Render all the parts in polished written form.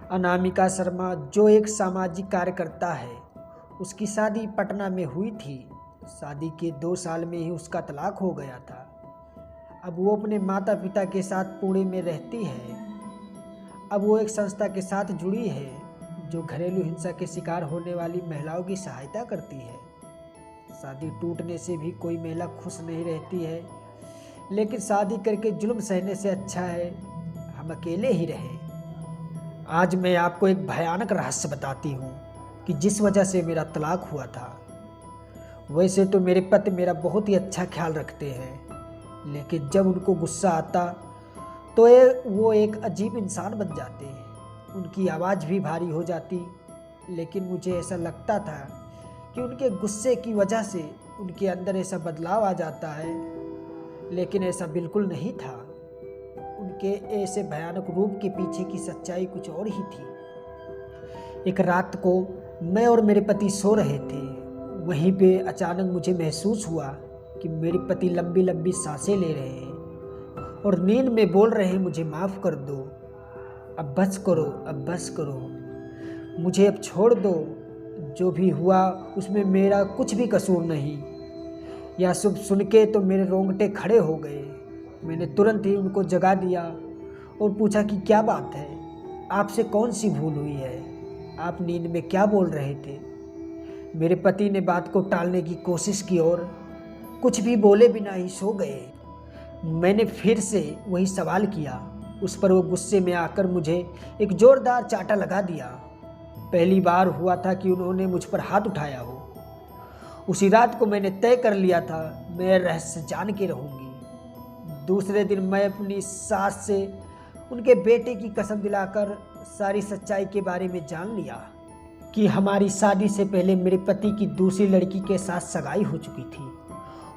अनामिका शर्मा जो एक सामाजिक कार्यकर्ता है, उसकी शादी पटना में हुई थी। शादी के 2 साल में ही उसका तलाक हो गया था। अब वो अपने माता पिता के साथ पुणे में रहती है। अब वो एक संस्था के साथ जुड़ी है जो घरेलू हिंसा के शिकार होने वाली महिलाओं की सहायता करती है। शादी टूटने से भी कोई महिला खुश नहीं रहती है, लेकिन शादी करके जुल्म सहने से अच्छा है हम अकेले ही रहें। आज मैं आपको एक भयानक रहस्य बताती हूँ कि जिस वजह से मेरा तलाक हुआ था। वैसे तो मेरे पति मेरा बहुत ही अच्छा ख्याल रखते हैं, लेकिन जब उनको गुस्सा आता तो वो एक अजीब इंसान बन जाते हैं। उनकी आवाज़ भी भारी हो जाती, लेकिन मुझे ऐसा लगता था कि उनके गुस्से की वजह से उनके अंदर ऐसा बदलाव आ जाता है, लेकिन ऐसा बिल्कुल नहीं था। उनके ऐसे भयानक रूप के पीछे की सच्चाई कुछ और ही थी। एक रात को मैं और मेरे पति सो रहे थे। वहीं पे अचानक मुझे महसूस हुआ कि मेरे पति लंबी लंबी सांसें ले रहे हैं और नींद में बोल रहे हैं, मुझे माफ़ कर दो, अब बस करो, अब बस करो, मुझे अब छोड़ दो। जो भी हुआ उसमें मेरा कुछ भी कसूर नहीं। यह सब सुन के तो मेरे रोंगटे खड़े हो गए। मैंने तुरंत ही उनको जगा दिया और पूछा कि क्या बात है, आपसे कौन सी भूल हुई है, आप नींद में क्या बोल रहे थे। मेरे पति ने बात को टालने की कोशिश की और कुछ भी बोले बिना ही सो गए। मैंने फिर से वही सवाल किया। उस पर वो गुस्से में आकर मुझे एक जोरदार चांटा लगा दिया। पहली बार हुआ था कि उन्होंने मुझ पर हाथ उठाया हो। उसी रात को मैंने तय कर लिया था मैं रहस्य जान के रहूँगी। दूसरे दिन मैं अपनी सास से उनके बेटे की कसम दिलाकर सारी सच्चाई के बारे में जान लिया कि हमारी शादी से पहले मेरे पति की दूसरी लड़की के साथ सगाई हो चुकी थी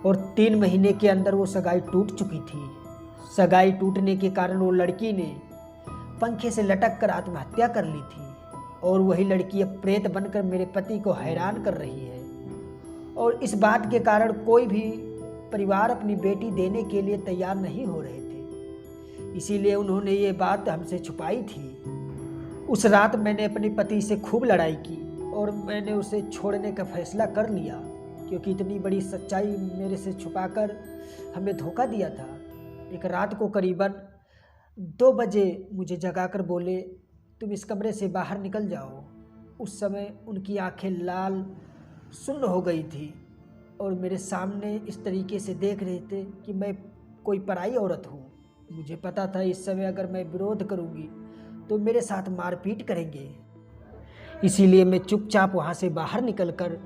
और 3 महीने के अंदर वो सगाई टूट चुकी थी। सगाई टूटने के कारण वो लड़की ने पंखे से लटक कर आत्महत्या कर ली थी और वही लड़की अब प्रेत बनकर मेरे पति को हैरान कर रही है। और इस बात के कारण कोई भी परिवार अपनी बेटी देने के लिए तैयार नहीं हो रहे थे, इसीलिए उन्होंने ये बात हमसे छुपाई थी। उस रात मैंने अपने पति से खूब लड़ाई की और मैंने उसे छोड़ने का फैसला कर लिया, क्योंकि इतनी बड़ी सच्चाई मेरे से छुपाकर हमें धोखा दिया था। एक रात को करीबन 2 बजे मुझे जगाकर बोले, तुम इस कमरे से बाहर निकल जाओ। उस समय उनकी आंखें लाल सुन्न हो गई थी और मेरे सामने इस तरीके से देख रहे थे कि मैं कोई पराई औरत हूँ। मुझे पता था इस समय अगर मैं विरोध करूँगी तो मेरे साथ मारपीट करेंगे, इसीलिए मैं चुपचाप वहाँ से बाहर निकलकर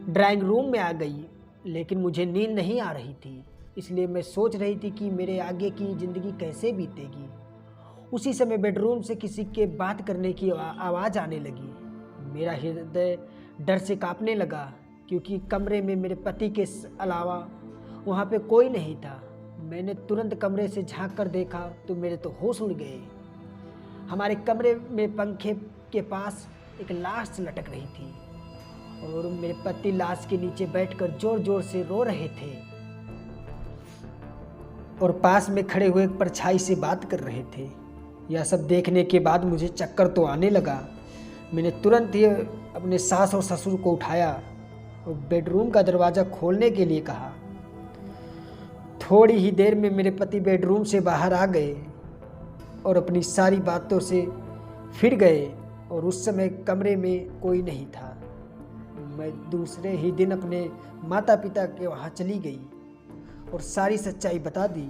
ड्राइंग रूम में आ गई। लेकिन मुझे नींद नहीं आ रही थी, इसलिए मैं सोच रही थी कि मेरे आगे की ज़िंदगी कैसे बीतेगी। उसी समय बेडरूम से किसी के बात करने की आवाज़ आने लगी। मेरा हृदय डर से कांपने लगा, क्योंकि कमरे में मेरे पति के अलावा वहाँ पे कोई नहीं था। मैंने तुरंत कमरे से झांक कर देखा तो मेरे तो होश उड़ गए। हमारे कमरे में पंखे के पास एक लाश लटक रही थी और मेरे पति लाश के नीचे बैठकर जोर जोर से रो रहे थे और पास में खड़े हुए एक परछाई से बात कर रहे थे। यह सब देखने के बाद मुझे चक्कर तो आने लगा। मैंने तुरंत ही अपने सास और ससुर को उठाया और बेडरूम का दरवाज़ा खोलने के लिए कहा। थोड़ी ही देर में मेरे पति बेडरूम से बाहर आ गए और अपनी सारी बातों से फिर गए और उस समय कमरे में कोई नहीं था। मैं दूसरे ही दिन अपने माता पिता के वहाँ चली गई और सारी सच्चाई बता दी।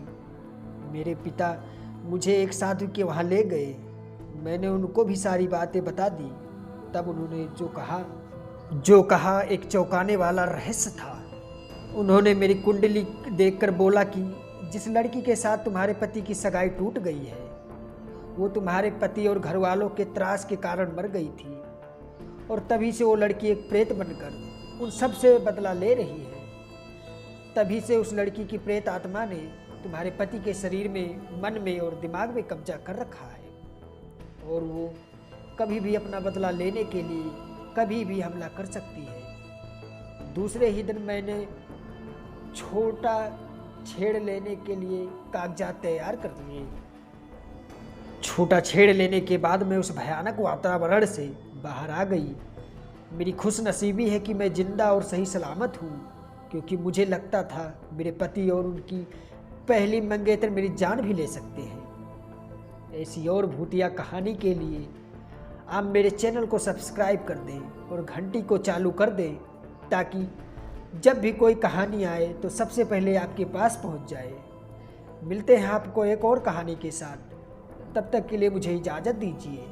मेरे पिता मुझे एक साधु के वहाँ ले गए। मैंने उनको भी सारी बातें बता दी। तब उन्होंने जो कहा एक चौंकाने वाला रहस्य था। उन्होंने मेरी कुंडली देखकर बोला कि जिस लड़की के साथ तुम्हारे पति की सगाई टूट गई है वो तुम्हारे पति और घर वालों के त्रास के कारण मर गई थी और तभी से वो लड़की एक प्रेत बनकर उन सब से बदला ले रही है। तभी से उस लड़की की प्रेत आत्मा ने तुम्हारे पति के शरीर में, मन में और दिमाग में कब्जा कर रखा है और वो कभी भी अपना बदला लेने के लिए कभी भी हमला कर सकती है। दूसरे ही दिन मैंने छेड़ लेने के लिए कागजात तैयार कर लिए। छूटा छेड़ लेने के बाद मैं उस भयानक वातावरण से बाहर आ गई। मेरी खुशनसीबी है कि मैं जिंदा और सही सलामत हूँ, क्योंकि मुझे लगता था मेरे पति और उनकी पहली मंगेतर मेरी जान भी ले सकते हैं। ऐसी और भूतिया कहानी के लिए आप मेरे चैनल को सब्सक्राइब कर दें और घंटी को चालू कर दें, ताकि जब भी कोई कहानी आए तो सबसे पहले आपके पास पहुंच जाए। मिलते हैं आपको एक और कहानी के साथ, तब तक के लिए मुझे इजाज़त दीजिए।